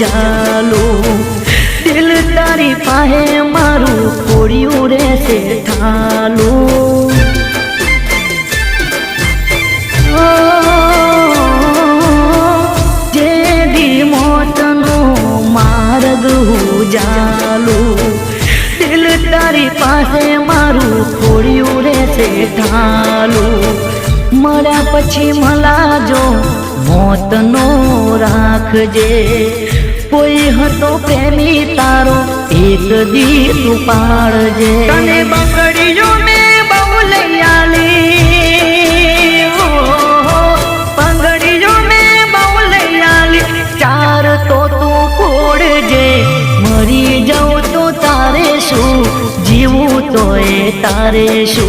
ઉજાલો દિલ તારી પાસે મારું ખોડિયું રહેશે ઠાલું જે દી મોતનો માર્ગ ઉજાલું દિલ તારી પાસે મારું ખોડિયું રહેશે ઠાલું મર્યા પછી મલાજો મોતનો રાખજે કોઈ હતો પ્રેમી તારો એક દી તું પાડજે તને બંગડીઓ ને બહુ લઈ આલી બંગડીઓ ને બહુ લઈ આલી ચાર તો તું ફોડજે મરી જાઉં તો તારે શું જીવું તો એ તારે શું